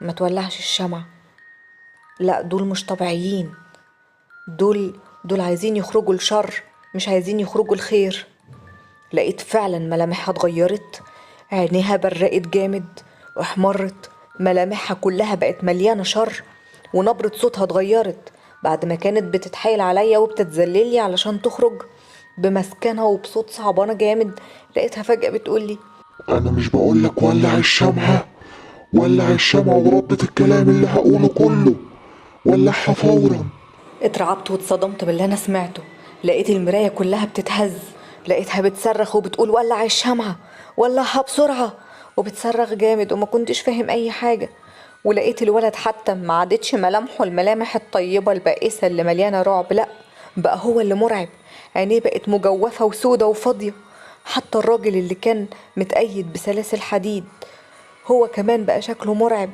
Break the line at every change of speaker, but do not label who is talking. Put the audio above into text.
ما تولعش الشمعة. لا، دول مش طبيعيين. دول عايزين يخرجوا الشر، مش عايزين يخرجوا الخير. لقيت فعلا ملامحها اتغيرت، عينيها برقت جامد واحمرت، ملامحها كلها بقت مليانة شر، ونبرة صوتها اتغيرت. بعد ما كانت بتتحايل عليا وبتتذللي علشان تخرج بمسكنها وبصوت صعبانة جامد، لقيتها فجأة بتقولي:
انا مش بقولك ولع الشمعة؟ ولع الشمعة وربة الكلام اللي هقوله كله، ولعها فورا.
اترعبت واتصدمت باللي انا سمعته. لقيت المراية كلها بتتهز، لقيتها بتصرخ وبتقول: ولع الشمعة، ولعها بسرعة، وبتصرخ جامد وما كنتش فاهم اي حاجة. ولقيت الولد حتى ما عادتش ملامحه الملامح الطيبة البائسة اللي مليانة رعب، لا، بقى هو اللي مرعب. عينيه بقت مجوفة وسودة وفاضية. حتى الراجل اللي كان متقيد بسلاسل حديد هو كمان بقى شكله مرعب.